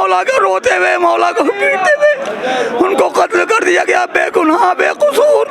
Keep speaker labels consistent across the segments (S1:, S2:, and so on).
S1: मौला को रोते हुए, मौला को पीटते हुए उनको कत्ल कर दिया गया बेगुनाह बेकसूर।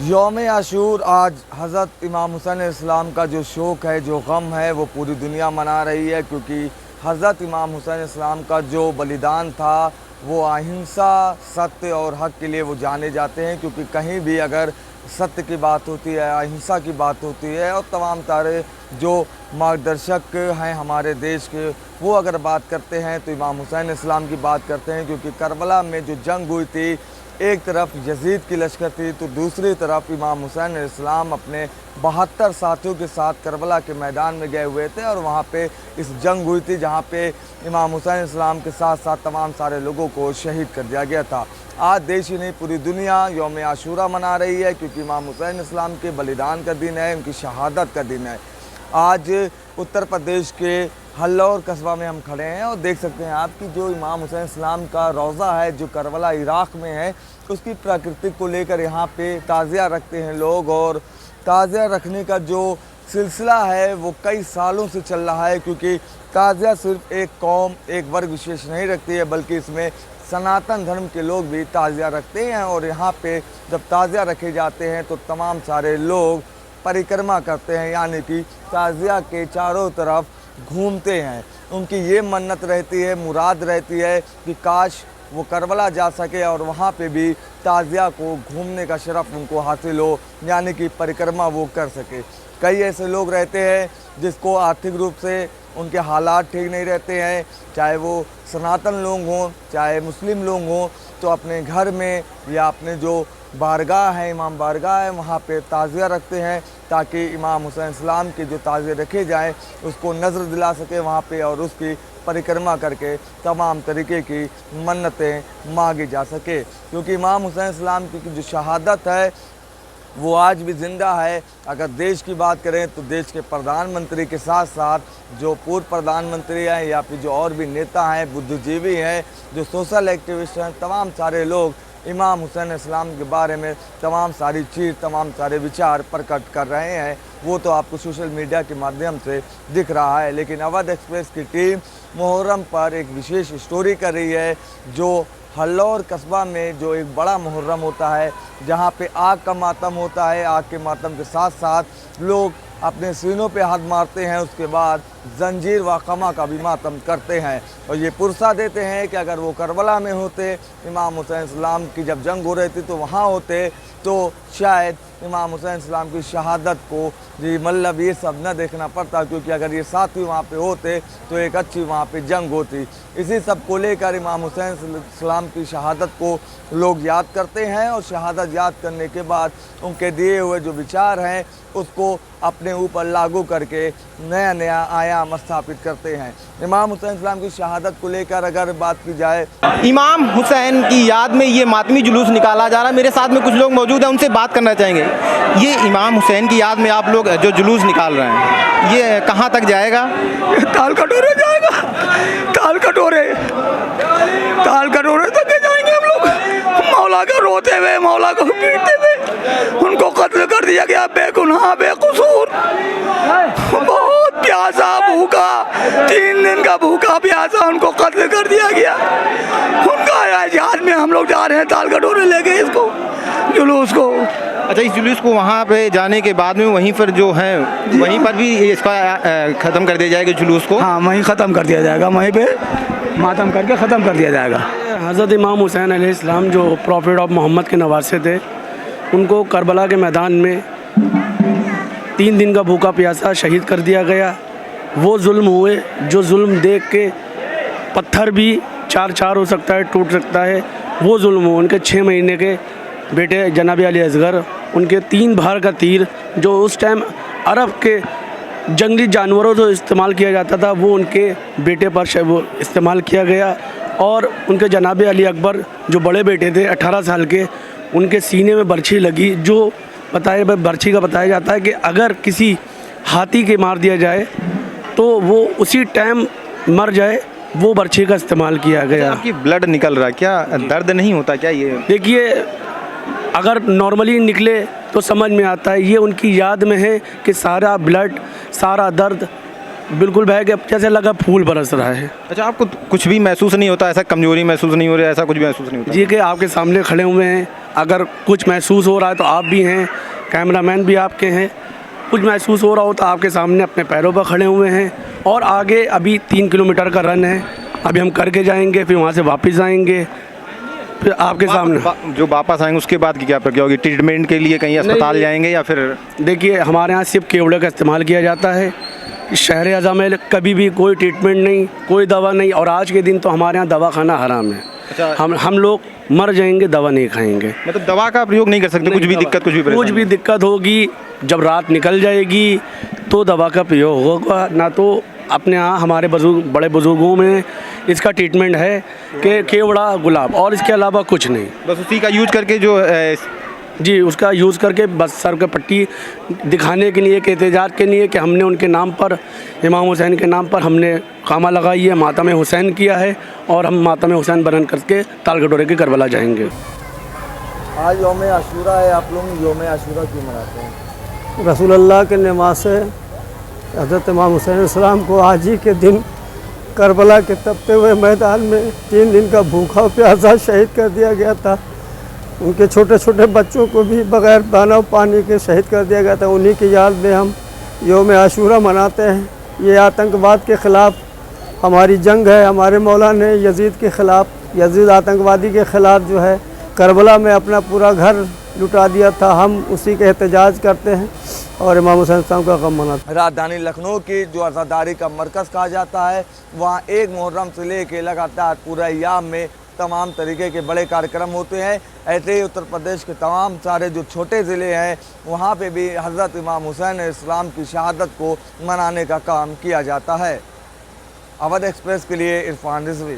S2: यौम आशूर आज हज़रत इमाम हुसैन इस्लाम का जो शोक है, जो गम है, वो पूरी दुनिया मना रही है, क्योंकि हज़रत इमाम हुसैन इस्लाम का जो बलिदान था वो अहिंसा, सत्य और हक़ के लिए वो जाने जाते हैं। क्योंकि कहीं भी अगर सत्य की बात होती है, अहिंसा की बात होती है और तमाम सारे जो मार्गदर्शक हैं हमारे देश के, वो अगर बात करते हैं तो इमाम हुसैन इस्लाम की बात करते हैं। क्योंकि करबला में जो जंग हुई थी, एक तरफ यजीद की लश्कर थी तो दूसरी तरफ इमाम हुसैन इस्लाम अपने 72 साथियों के साथ करबला के मैदान में गए हुए थे और वहाँ पे इस जंग हुई थी जहाँ पे इमाम हुसैन इस्लाम के साथ साथ तमाम सारे लोगों को शहीद कर दिया गया था। आज देश ही नहीं पूरी दुनिया यौम आशूरा मना रही है, क्योंकि इमाम हुसैन इस्लाम के बलिदान का दिन है, उनकी शहादत का दिन है। आज उत्तर प्रदेश के हल्लौर कस्बा में हम खड़े हैं और देख सकते हैं आपकी जो इमाम हुसैन इस्लाम का रोज़ा है जो करबला इराक़ में है, उसकी प्रकृति को लेकर यहाँ पे ताज़िया रखते हैं लोग। और ताज़िया रखने का जो सिलसिला है वो कई सालों से चल रहा है, क्योंकि ताज़िया सिर्फ एक कौम, एक वर्ग विशेष नहीं रखती है, बल्कि इसमें सनातन धर्म के लोग भी ताज़िया रखते हैं। और यहाँ पे जब ताज़िया रखे जाते हैं तो तमाम सारे लोग परिक्रमा करते हैं, यानी कि ताज़िया के चारों तरफ घूमते हैं। उनकी ये मन्नत रहती है, मुराद रहती है कि काश वो करबला जा सके और वहाँ पे भी ताज़िया को घूमने का शरफ़ उनको हासिल हो, यानी कि परिक्रमा वो कर सके। कई ऐसे लोग रहते हैं जिसको आर्थिक रूप से उनके हालात ठीक नहीं रहते हैं, चाहे वो सनातन लोग हों चाहे मुस्लिम लोग हों, तो अपने घर में या अपने जो बारगाह है, इमाम बारगाह है, वहाँ पे ताज़िया रखते हैं ताकि इमाम हुसैन इस्लाम के जो ताज़िए रखे जाएं उसको नज़र दिला सके वहाँ पे और उसकी परिक्रमा करके तमाम तरीके की मन्नतें मांगी जा सके। क्योंकि इमाम हुसैन इस्लाम की जो शहादत है वो आज भी ज़िंदा है। अगर देश की बात करें तो देश के प्रधानमंत्री के साथ साथ जो पूर्व प्रधानमंत्री हैं या फिर जो और भी नेता हैं, बुद्धिजीवी हैं, जो सोशल एक्टिविस्ट हैं, तमाम सारे लोग इमाम हुसैन इस्लाम के बारे में तमाम सारी चीज़, तमाम सारे विचार प्रकट कर रहे हैं। वो तो आपको सोशल मीडिया के माध्यम से दिख रहा है। लेकिन अवध एक्सप्रेस की टीम मुहर्रम पर एक विशेष स्टोरी कर रही है, जो हल्लौर कस्बा में जो एक बड़ा मुहर्रम होता है, जहाँ पे आग का मातम होता है। आग के मातम के साथ साथ लोग अपने सीनों पे हाथ मारते हैं, उसके बाद जंजीर व कमा का भी मातम करते हैं और ये पुरसा देते हैं कि अगर वो करबला में होते, इमाम हुसैन इस्लाम की जब जंग हो रही थी तो वहाँ होते, तो शायद इमाम हुसैन इस्लाम की शहादत को जी मतलब ये सब न देखना पड़ता, क्योंकि अगर ये साथ ही वहाँ पे होते तो एक अच्छी वहाँ पे जंग होती। इसी सब को लेकर इमाम हुसैन इस्लाम की शहादत को लोग याद करते हैं और शहादत याद करने के बाद उनके दिए हुए जो विचार हैं उसको अपने ऊपर लागू करके नया नया आयाम स्थापित करते हैं। इमाम हुसैन इस्लाम की शहादत को लेकर अगर बात की जाए,
S3: इमाम हुसैन की याद में ये मातमी जुलूस निकाला जा रहा है। मेरे साथ में कुछ लोग मौजूद हैं, उनसे बात करना चाहेंगे। ये इमाम हुसैन की याद में आप लोग जो जुलूस निकाल रहे हैं, ये कहाँ तक जाएगा?
S1: ताल कटोरे जाएगा, ताल कटोरे तक जाएंगे हम लोग। मौला को रोते हुए, मौला को पीटते हुए उनको कत्ल कर दिया गया बेगुनाह बेकसूर। बहुत प्यासा भूखा, 3 दिन का भूखा प्यासा उनको कत्ल कर दिया गया। उनका याद में हम लोग जा रहे हैं ताल कटोरे लेके इसको जुलूस को।
S3: अच्छा, इस जुलूस को वहाँ पे जाने के बाद में वहीं पर जो है वहीं पर भी इसका ख़त्म कर दिया जाएगा जुलूस को?
S1: हाँ, वहीं ख़त्म कर दिया जाएगा, वहीं पे मातम करके ख़त्म कर दिया जाएगा।
S4: हज़रत इमाम हुसैन अलैहिस्सलाम जो प्रॉफिट ऑफ मोहम्मद के नवासे थे, उनको करबला के मैदान में 3 दिन का भूखा प्यासा शहीद कर दिया गया। वो जुल्म हुए जो जुल्म देख के पत्थर भी 4 हो सकता है, टूट सकता है, वो जुल्म हुए। उनके 6 महीने के बेटे जनाब अली असगर, उनके 3 भार का तीर जो उस टाइम अरब के जंगली जानवरों से इस्तेमाल किया जाता था, वो उनके बेटे पर वो इस्तेमाल किया गया। और उनके जनाब अली अकबर जो बड़े बेटे थे 18 साल के, उनके सीने में बर्छी लगी। जो बर्छी का बताया जाता है कि अगर किसी हाथी के मार दिया जाए तो वो उसी टाइम मर जाए वो बर्छी का इस्तेमाल किया गया।
S3: आपकी ब्लड निकल रहा है, क्या दर्द नहीं होता क्या ये?
S4: देखिए, अगर नॉर्मली निकले तो समझ में आता है, ये उनकी याद में है कि सारा ब्लड, सारा दर्द बिल्कुल बह गया, जैसे लगा फूल बरस रहा है।
S3: अच्छा, आपको कुछ भी महसूस नहीं होता, ऐसा कमजोरी महसूस नहीं हो रही, ऐसा कुछ भी महसूस नहीं होता?
S4: जी, कि आपके सामने खड़े हुए हैं, अगर कुछ महसूस हो रहा है तो आप भी हैं, कैमरामैन भी आपके हैं, कुछ महसूस हो रहा हो तो आपके सामने अपने पैरों पर खड़े हुए हैं। और आगे अभी 3 किलोमीटर का रन है, अभी हम करके जाएंगे, फिर वहाँ से वापस आएंगे, फिर आपके सामने
S3: जो वापस आएंगे उसके बाद की क्या प्रक्रिया होगी? ट्रीटमेंट के लिए कहीं अस्पताल जाएंगे या फिर?
S4: देखिए, हमारे यहाँ सिर्फ केवड़े का इस्तेमाल किया जाता है। शहर अज़म में कभी भी कोई ट्रीटमेंट नहीं, कोई दवा नहीं, और आज के दिन तो हमारे यहाँ दवा खाना हराम है।
S3: अच्छा,
S4: हम लोग मर जाएंगे, दवा नहीं खाएंगे।
S3: मतलब दवा का प्रयोग नहीं कर सकते? कुछ भी दिक्कत, कुछ भी
S4: दिक्कत होगी, जब रात निकल जाएगी तो दवा का प्रयोग होगा। ना तो अपने यहाँ हमारे बड़े बुजुर्गों में इसका ट्रीटमेंट है कि केवड़ा, गुलाब, और इसके अलावा कुछ नहीं।
S3: बस उसी का यूज करके जो
S4: जी, उसका यूज़ करके बस सर पे पट्टी दिखाने के लिए, कि एहतजाज के लिए कि हमने उनके नाम पर, इमाम हुसैन के नाम पर हमने खामा लगाई है, मातम हुसैन किया है, और हम मातम हुसैन बरन करके ताल कटोरे के करबला जाएंगे।
S2: आज यौम आशूरा है, आप लोग यौम आशूरा क्यों मनाते हैं?
S5: रसूलुल्लाह के नमाज से हज़रत इमाम हुसैन अलैहिस्सलाम को आज ही के दिन करबला के तपते हुए मैदान में 3 दिन का भूखा प्यासा शहीद कर दिया गया था। उनके छोटे छोटे बच्चों को भी बग़ैर दाना पानी के शहीद कर दिया गया था। उन्हीं की याद में हम यौम आशूरा मनाते हैं। ये आतंकवाद के ख़िलाफ़ हमारी जंग है। हमारे मौला ने यजीद के ख़िलाफ़, यजीद आतंकवादी के ख़िलाफ़ जो है करबला में अपना पूरा घर लुटा दिया था। हम उसी के एहतजाज करते हैं और इमाम हुसैन साहब का गम मनाते हैं।
S2: राजधानी लखनऊ की जो आज़ादारी का मरकज़ कहा जाता है, वहाँ 1 मुहर्रम से लेकर लगातार पूरा अय्याम में तमाम तरीके के बड़े कार्यक्रम होते हैं। ऐसे ही उत्तर प्रदेश के तमाम सारे जो छोटे ज़िले हैं, वहाँ पे भी हज़रत इमाम हुसैन इस्लाम की शहादत को मनाने का काम किया जाता है। अवध एक्सप्रेस के लिए इरफान रिजवी।